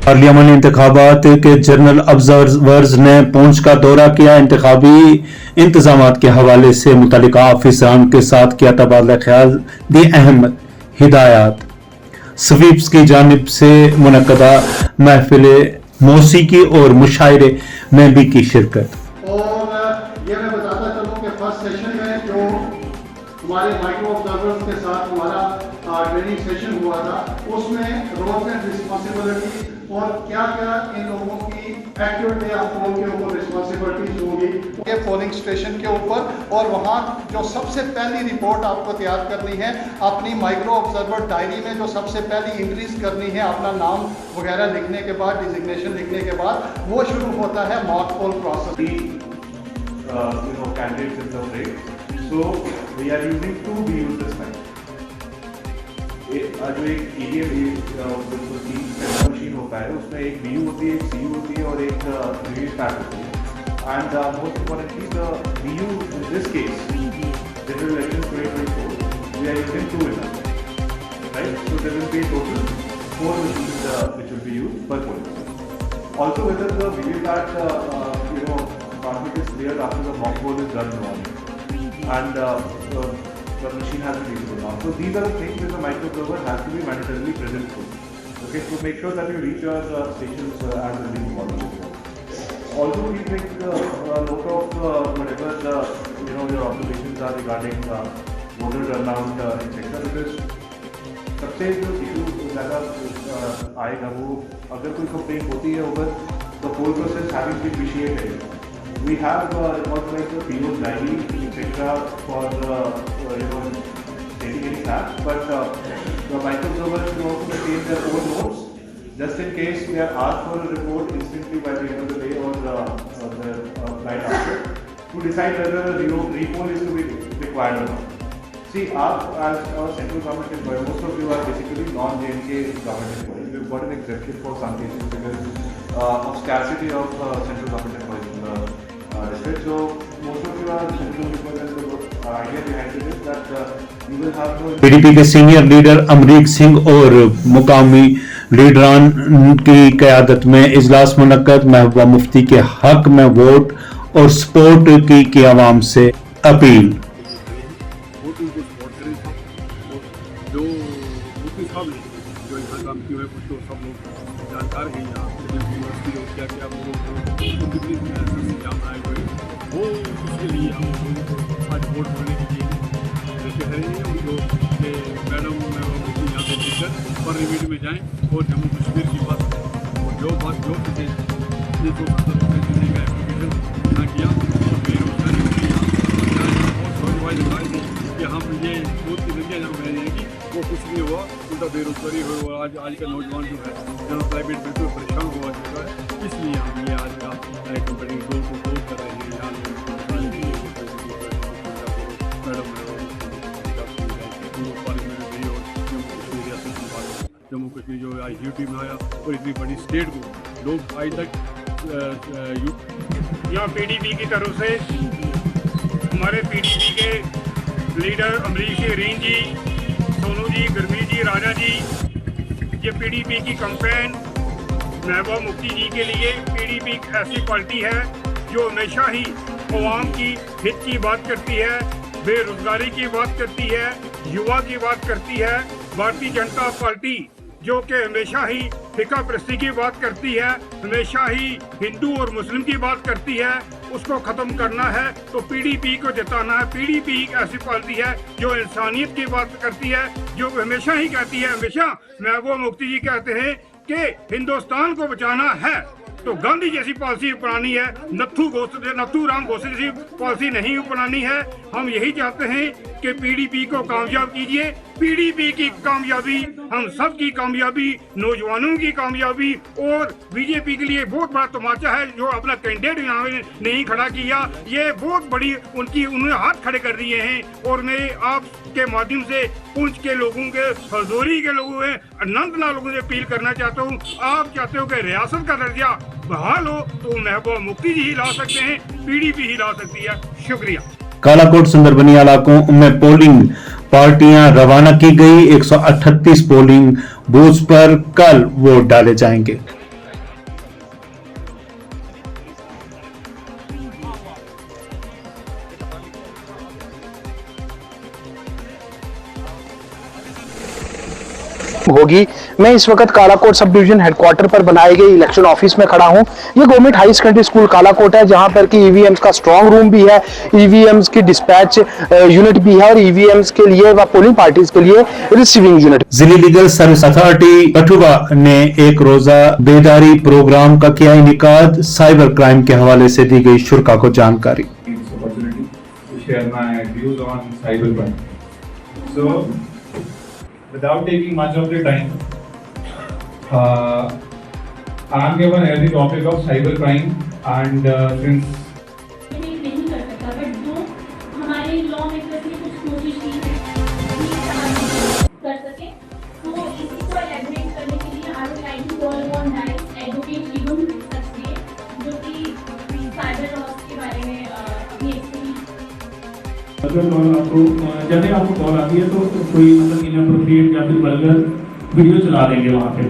Parliamentary इंतखाबात के general observers ने पुंछ का दौरा किया। इंतखाबी इंतजामात के हवाले से मुतल्लिका अफसरान के साथ किया तबादला ख्याल, दी अहम हिदायत। स्वीप्स की जानिब से मुनक्कदा महफिल मौसीकी और मुशायरे में भी की शिरकत। और ये मैं बताता चलूँ कि फर्स्ट सेशन में जो हमारे माइक्रो ऑब्जर्वर्स के साथ हमारा ट्रेनिंग सेशन हुआ था, उसमें रोल्स एंड रिस्पॉन्सिबिलिटी और क्या क्या इन लोगों की एक्टिविटी ऑफ पोल के ऊपर रिस्पॉन्सिबिलिटीज होंगी के पोलिंग स्टेशन के ऊपर। और वहाँ जो सबसे पहली रिपोर्ट आपको तैयार करनी है, अपनी माइक्रो ऑब्जर्वर डायरी में जो सबसे पहली इंक्रीज करनी है, अपना नाम वगैरह लिखने के बाद, डिजिग्नेशन लिखने के बाद, वो शुरू होता है mock poll process. Candidates in the race. So we are using two views this time. जो एक EVM मशीन होता है, उसमें एक VU होती है, एक CU होती है और एक VVPAT होती है। And most importantly, the VU in this case, General Election 2024, we are using two in them, right? So there will be total 4 machines which will be used per poll. Also, whether the VVPAT, conflict is clear after the mock poll is done and the machine has to be usable now. So these are the things that the micro observer has to be mandatorily present for. Okay, so make sure that you reach your stations as early as possible. Also, we take note of whatever your observations are regarding voter turnout, etc. Because सबसे जो issue ज़्यादा आएगा वो अगर कोई complaint होती है over the whole process having been initiated. We have records like the PO's diary, etc. for taking any facts, but the micro observers should also maintain their own notes, just in case we are asked for a report instantly by the end of the day or the night after, to decide whether a repoll is to be required or not. See, as a central government employee, most of you are basically non-JNK government employees. We've got an exception for some cases because of scarcity of central government employees in the district. So most of you are central employees, and the idea behind it is that you will have no. PDP के senior leader Amrik Singh और मुकामी लीडरान की क़यादत में इजलास मुनक्कद। महबूबा मुफ्ती के हक में vote और सपोर्ट की आवाम से अपील। जो मुफ्ती साहब ने जो यहाँ काम किया है कुछ तो सब लोग जानकार हैं यहाँ यूनिवर्सिटी और क्या क्या वो एग्जाम आए हुए वो उसके लिए हम लोगों को आज वोट करने के लिए लेके हैं और जो मैडम यहाँ से टीचर पार्लियामेंट में जाएँ और जम्मू कश्मीर की बात और जो बात जो किसी ने तो देने का एप्लीकेशन यहाँ किया और बेरोजगारी और सोचवाई दिखाई थी कि हम ये बहुत की जगह जहाँ रहे हैं कि वो कुछ नहीं हुआ, उनका बेरोजगारी हुआ। आज का नौजवान जो है जहाँ प्राइवेट बिल्कुल परेशान हुआ चुका है, इसलिए हम ये आज का कंपनी डोर को डोर कर रहे हैं। यहाँ जम्मू कश्मीर जो आज यूटी में आया और इतनी बड़ी स्टेट को लोग आज तक यहाँ PDP की तरफ से हमारे PDP के लीडर अमरीक सिंह जी, सोनू जी, गुरमीत जी, राजा जी, ये PDP की कैंपेन महबूबा मुफ्ती जी के लिए। PDP एक ऐसी पार्टी है जो हमेशा ही अवाम की हित की बात करती है, बेरोजगारी की बात करती है, युवा की बात करती है। भारतीय जनता पार्टी जो कि हमेशा ही फिका परस्ती की बात करती है, हमेशा ही हिंदू और मुस्लिम की बात करती है, उसको ख़त्म करना है तो PDP को जिताना है। PDP एक ऐसी पार्टी है जो इंसानियत की बात करती है, जो हमेशा ही कहती है, हमेशा महबूबा मुफ्ती जी कहते हैं कि हिंदुस्तान को बचाना है तो गांधी जैसी पॉलिसी अपनानी है, नथू राम गोसे जैसी पॉलिसी नहीं अपनानी है। हम यही चाहते हैं कि PDP को कामयाब कीजिए। PDP की कामयाबी हम सब की कामयाबी, नौजवानों की कामयाबी और बीजेपी के लिए बहुत बड़ा तमाचा है जो अपना कैंडिडेट यहाँ नहीं खड़ा किया। ये बहुत बड़ी उन्होंने हाथ खड़े कर दिए हैं और मैं आपके माध्यम से पुंछ के लोगों के, हजोरी के लोगों के, अनंतनाग लोगों से अपील करना चाहता हूँ। आप चाहते हो कि रियासत का दर्जा बहाल हो तो महबूबा मुफ्ती जी ही ला सकते हैं, PDP ही ला सकती है। शुक्रिया। कालाकोट सुंदरबनी इलाकों में पोलिंग पार्टियां रवाना की गई। 138 पोलिंग बूथ पर कल वोट डाले जाएंगे। होगी। मैं इस वक्त कालाकोट सब डिवीजन हेडक्वार्टर पर बनाए गए इलेक्शन ऑफिस में खड़ा हूं। ये government high secondary school Kalakot है, जहां पर कि ईवीएम्स का स्ट्रांग रूम भी है, ईवीएम्स की डिस्पैच यूनिट भी है और ईवीएम्स के लिए व पोलिंग पार्टीज के लिए रिसीविंग यूनिट। जिले लीगल सर्विस अथॉरिटी कठुआ ने एक रोजा बेदारी प्रोग्राम का किया इनेकाद। साइबर क्राइम के हवाले से दी गई शुरा को जानकारी। Share my views on cybercrime. So, without taking much of the time, I am given as the topic of cybercrime, and since नहीं कर सकता, बट जो हमारे लॉ मेकर्स ने कुछ कोशिश की है कर सके, तो इसी को एलिमिनेट करने के लिए I would like to call on nice advocate Shivam Saxena, जो कि साइबर लॉस के बारे में अपनी एक्सपर्टीज। अगर आपको जैसे आपको कॉल आती है तो कोई मतलब इनअप्रोप्रिएट या फिर वल्गर वीडियो चला देंगे वहाँ पे,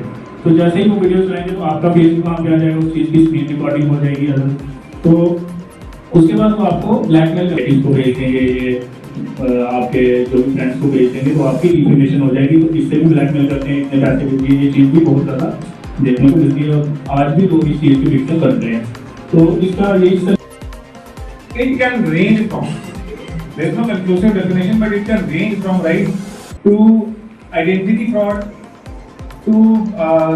तो जैसे ही वो वीडियो चलाएंगे तो आपका फेस वहाँ पे आ जाएगा, उस चीज़ की स्क्रीन रिकॉर्डिंग हो जाएगी अदर। तो उसके बाद वो आपको ब्लैकमेल करके को भेज देंगे, ये आपके जो भी फ्रेंड्स को भेज देंगे तो आपकी इन्फॉर्मेशन हो जाएगी। तो इससे भी ब्लैकमेल करते हैं, इतने पैसे भेजिए, ये चीज़ भी बहुत ज़्यादा देखने को मिलती है और आज भी लोग इस चीज़ की विक्टिम बन रहे हैं। तो इसका यही it can range from, there is no conclusive definition, but it can range from right to identity fraud, to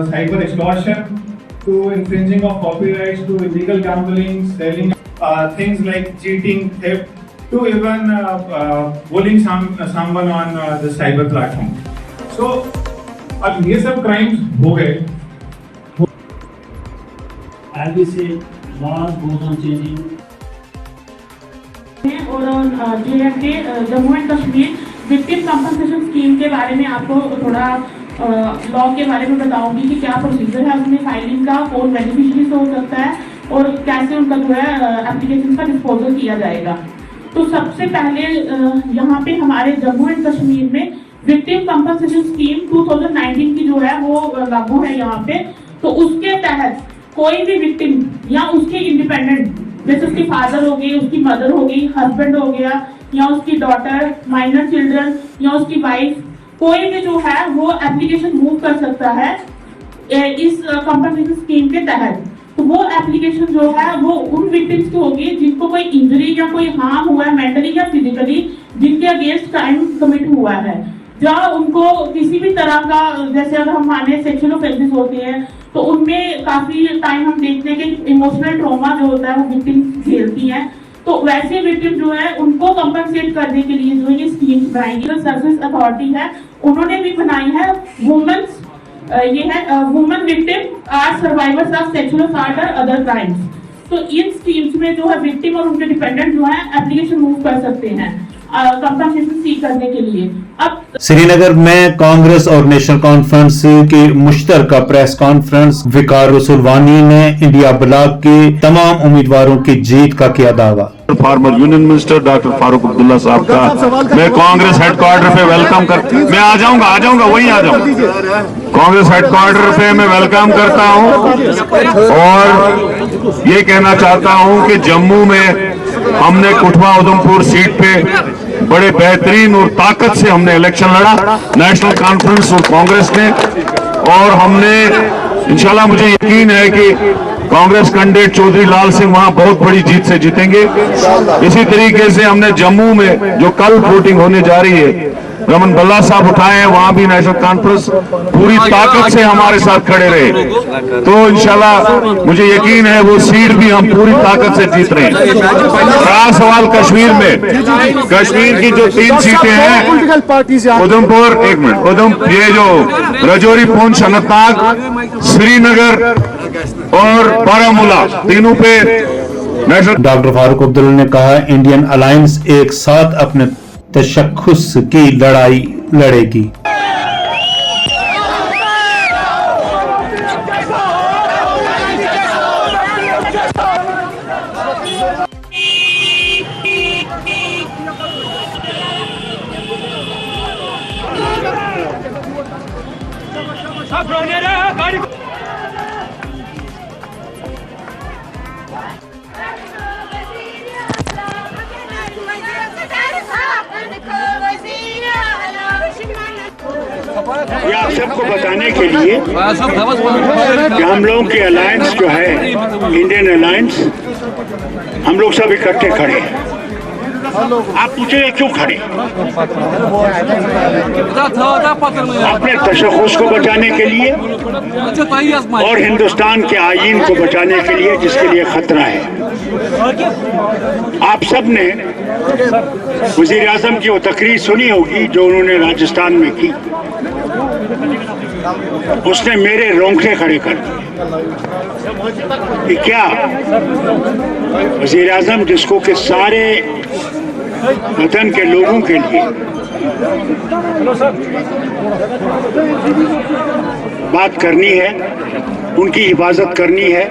cyber extortion, to infringing of copyrights, to illegal gambling, selling things like cheating, theft, to even bullying someone on the cyber platform. So, अब ये सब crimes हो गए. as we say, laws goes on changing. और JNK Jammu and Kashmir victim compensation scheme के बारे में आपको थोड़ा लॉ के बारे में बताऊंगी कि क्या प्रोसीजर है उसमें फाइलिंग का, कौन बेनिफिशियरी से हो सकता है और कैसे उनका जो है एप्लीकेशन का डिस्पोजल किया जाएगा। तो सबसे पहले यहाँ पे हमारे जम्मू एंड कश्मीर में विक्टिम कंपनसेशन स्कीम 2019 की जो है वो लागू है यहाँ पे। तो उसके तहत कोई भी विक्टिम या उसके इंडिपेंडेंट, जैसे उसकी फादर हो गई, उसकी मदर हो गई, हस्बैंड हो गया या उसकी डॉटर, माइनर चिल्ड्रन या उसकी वाइफ, कोई भी जो है वो एप्लीकेशन मूव कर सकता है इस कंपनसेशन स्कीम के तहत। तो वो एप्लीकेशन जो है वो उन विक्टिम्स की होगी जिनको कोई इंजरी या कोई हार्म हुआ है मेंटली या फिजिकली, जिनके अगेंस्ट क्राइम कमिट हुआ है, जहाँ उनको किसी भी तरह का, जैसे अगर हम माने सेक्सुअल ऑफेंसेस होते हैं तो उनमें काफी टाइम हम देखते हैं कि इमोशनल ट्रॉमा जो होता है वो विक्टिम झेलती हैं। तो वैसे विक्टिम जो है उनको कंपनसेट करने के लिए जो ये स्कीम्स बनाई गई, सर्विस अथॉरिटी है उन्होंने भी बनाई है वुमेन्स, ये है women victim or survivors of sexual assault और अदर क्राइम्स। तो इन स्कीम्स में जो है विक्टिम और उनके डिपेंडेंट जो है एप्लीकेशन मूव कर सकते हैं कंपनसेशन सीख करने के लिए। अब श्रीनगर में कांग्रेस और नेशनल कॉन्फ्रेंस की मुश्तरका प्रेस कॉन्फ्रेंस, विकार रसूलवानी ने इंडिया ब्लॉक के तमाम उम्मीदवारों की जीत का किया दावा। Former union minister doctor Farooq Abdullah साहब का मैं कांग्रेस हेडक्वार्टर पे वेलकम कर, मैं आ जाऊंगा वहीं आ जाऊंगा। कांग्रेस हेडक्वार्टर पे मैं वेलकम करता हूं और ये कहना चाहता हूं कि जम्मू में हमने कुठवा उधमपुर सीट पे बड़े बेहतरीन और ताकत से हमने इलेक्शन लड़ा, नेशनल कॉन्फ्रेंस और कांग्रेस ने, और हमने इंशाल्लाह मुझे यकीन है कि कांग्रेस कैंडिडेट चौधरी लाल सिंह वहां बहुत बड़ी जीत से जीतेंगे। इसी तरीके से हमने जम्मू में जो कल वोटिंग होने जा रही है, रमन बल्ला साहब उठाए हैं, वहां भी नेशनल कॉन्फ्रेंस पूरी ताकत से हमारे साथ खड़े रहे, तो इंशाल्लाह मुझे यकीन है वो सीट भी हम पूरी ताकत से जीत रहे हैं। रहा सवाल कश्मीर में, कश्मीर की जो 3 सीटें हैं, उधमपुर, एक मिनट, उधमपुर, ये जो रजौरी, पुंछ, अनंतनाग, श्रीनगर और बारामूला, तीनों पे नेशनल। डॉक्टर फारूक अब्दुल्ला ने कहा, इंडियन अलायंस एक साथ अपने तशख्खुस की लड़ाई लड़ेगी। Apa? ये आप सबको बताने के लिए कि हम लोगों की अलायंस जो है, इंडियन अलायंस, हम लोग सब इकट्ठे खड़े हैं। आप पूछेंगे क्यों खड़े? अपने तशख़्ख़ुस को बचाने के लिए और हिंदुस्तान के आईन को बचाने के लिए, जिसके लिए खतरा है। आप सब ने वज़ीर आज़म की वो तकरीर सुनी होगी जो उन्होंने राजस्थान में की। उसने मेरे रोंगटे खड़े कर दिए कि क्या वज़ीर आज़म, जिसको कि सारे वतन के लोगों के लिए बात करनी है, उनकी हिफाजत करनी है,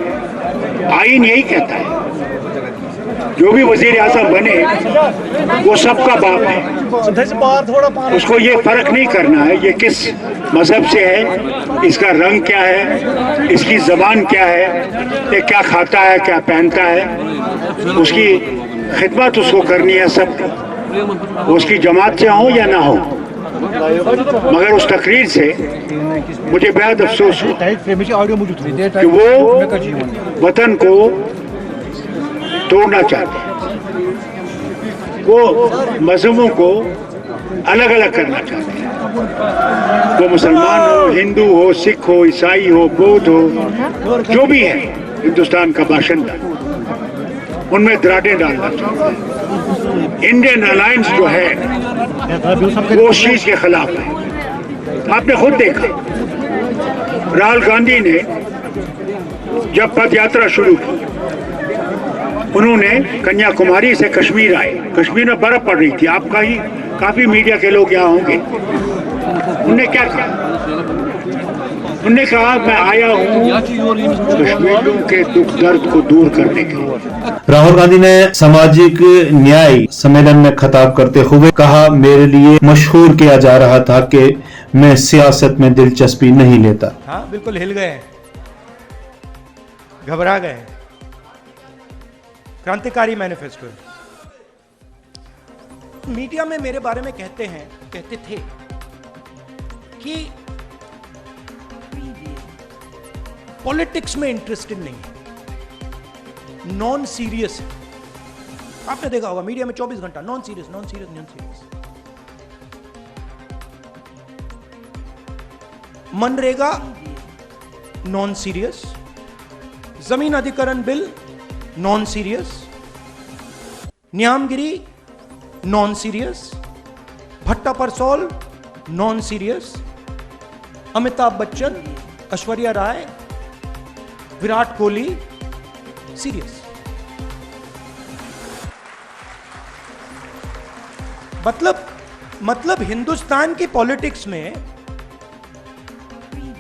आईन यही कहता है जो भी वज़ीर आज़म बने वो सबका बाप है। उसको ये फर्क नहीं करना है ये किस मजहब से है, इसका रंग क्या है, इसकी ज़बान क्या है, ये क्या खाता है, क्या पहनता है, उसकी खिदमत उसको करनी है सब, उसकी जमात से हो या ना हो। मगर उस तकरीर से मुझे बेहद अफसोस हुआ कि वो वतन को तोड़ना चाहते हैं, वो मजहबों को अलग अलग करना चाहते हैं। वो मुसलमान हो, हिंदू हो, सिख हो, ईसाई हो, बौद्ध हो, जो भी है हिंदुस्तान का बाशिंदा, उनमें दरारें डालना चाहते हैं। इंडियन अलायंस जो है वो उस चीज के खिलाफ है। आपने खुद देखा राहुल गांधी ने जब पद यात्रा शुरू की, उन्होंने कन्याकुमारी से कश्मीर आए, कश्मीर में बर्फ पड़ रही थी। आपका ही काफी मीडिया के लोग यहाँ होंगे। उन्होंने क्या कहा? उन्होंने कहा मैं आया हूँ कश्मीरियों के दुख दर्द को दूर करने के लिए। राहुल गांधी ने सामाजिक न्याय सम्मेलन में खिताब करते हुए कहा, मेरे लिए मशहूर किया जा रहा था कि मैं सियासत में दिलचस्पी नहीं लेता। हाँ, बिल्कुल हिल गए, घबरा गए। क्रांतिकारी मैनिफेस्टो। मीडिया में मेरे बारे में कहते थे कि पॉलिटिक्स में इंटरेस्टेड नहीं है, नॉन सीरियस है। आपने देखा होगा मीडिया में 24 घंटा non serious. MNREGA non serious, जमीन अधिकरण bill non serious, Niyamgiri non serious, Bhatta Parsaul non serious, Amitabh Bachchan, Aishwarya Rai, Virat Kohli serious. मतलब हिंदुस्तान की पॉलिटिक्स में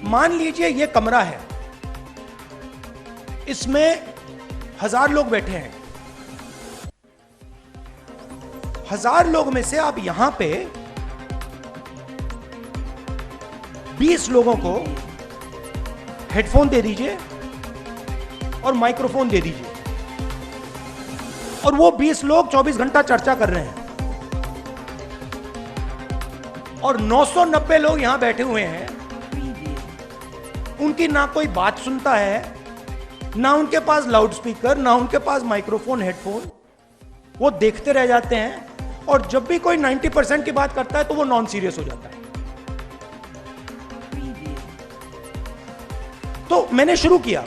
मान लीजिए ये कमरा है, इसमें 1000 लोग बैठे हैं। 1000 लोग में से आप यहां पे 20 लोगों को हेडफोन दे दीजिए और माइक्रोफोन दे दीजिए, और वो 20 लोग 24 घंटा चर्चा कर रहे हैं, और 990 लोग यहां बैठे हुए हैं। उनकी ना कोई बात सुनता है, ना उनके पास लाउड स्पीकर, ना उनके पास माइक्रोफोन, हेडफोन। वो देखते रह जाते हैं, और जब भी कोई 90% की बात करता है तो वो नॉन सीरियस हो जाता है। तो मैंने शुरू किया,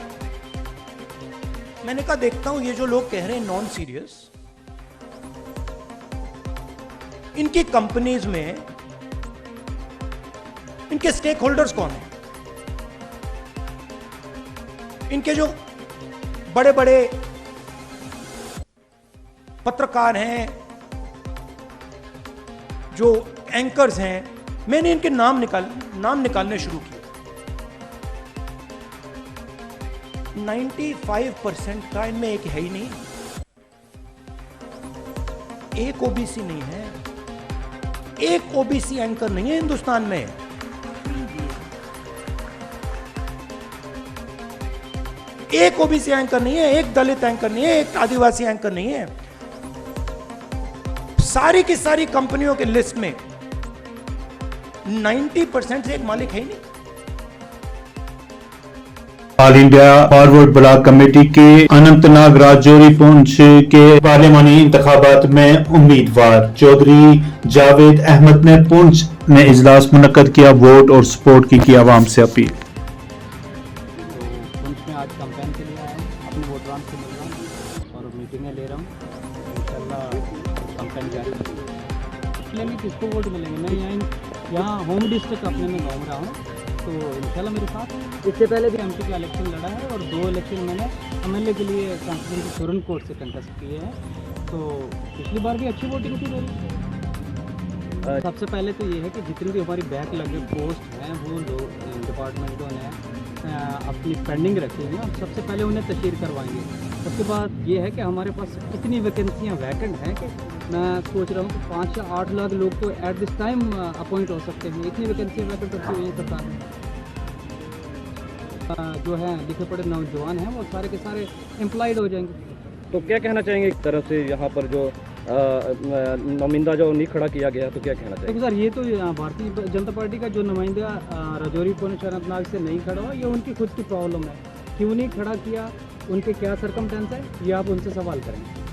मैंने कहा देखता हूं ये जो लोग कह रहे हैं नॉन सीरियस, इनकी कंपनीज में इनके स्टेक होल्डर्स कौन है, इनके जो बड़े बड़े पत्रकार हैं, जो एंकर्स हैं। मैंने इनके नाम निकालने शुरू किए। 95% का इनमें एक है ही नहीं, एक ओबीसी नहीं है, एक ओबीसी एंकर नहीं है हिंदुस्तान में। एक ओबीसी एंकर नहीं है, एक दलित एंकर नहीं है, एक आदिवासी एंकर नहीं है। सारी की सारी कंपनियों के लिस्ट में 90% से एक मालिक है ही नहीं। All India forward block committee के अनंतनाग राजौरी पुंछ के पार्लियामानी इंतखाबात में उम्मीदवार चौधरी जावेद अहमद ने पुंछ में इजलास मुनक्कद किया। वोट और सपोर्ट की आवाम से अपील। पुंछ में आज कैंपेन के लिए आया हूँ, अपने वोटरों से मिल रहा हूँ और मीटिंगें ले रहा हूँ। इंशाल्लाह कैंपेन जारी रहेगी। इसलिए भी किसको वोट मिलेंगे, मैं यहाँ होम डिस्ट्रिक्ट अपने में घूम रहा हूँ, तो इंशाल्लाह मेरे साथ है। इससे पहले भी एमपी का इलेक्शन लड़ा है और 2 इलेक्शन मैंने एमएलए के लिए कॉन्स्टिट्यूंसी सुरन कोर्ट से कंटेस्ट किए हैं, तो पिछली बार भी अच्छी वोटिंग थी मेरी। सबसे पहले तो ये है कि जितनी भी हमारी बैक लगे पोस्ट हैं वो लोग डिपार्टमेंटों ने अपनी पेंडिंग रखी हैं, हम सबसे पहले उन्हें तशहीर करवाएंगे। उसके बाद ये है कि हमारे पास इतनी वैकेंसियाँ वैकेंट हैं कि मैं सोच रहा हूँ कि 5 या 8 लाख लोग तो एट दिस टाइम अपॉइंट हो सकते हैं। इतनी वैकेंसियाँ वैकेंट रखी हुई है सरकार ने। जो है लिखे पढ़े नौजवान हैं वो सारे के सारे एम्प्लॉयड हो जाएंगे। तो क्या कहना चाहेंगे एक तरफ से यहाँ पर जो नुमाइंदा जो नहीं खड़ा किया गया, तो क्या कहना चाहिए? तो सर ये तो भारतीय जनता पार्टी का जो नुमाइंदा राजौरी पुंछ अनंतनाग से नहीं खड़ा हुआ, ये उनकी खुद की प्रॉब्लम है। क्यों नहीं खड़ा किया, उनके क्या सरकमस्टेंस है, ये आप उनसे सवाल करेंगे।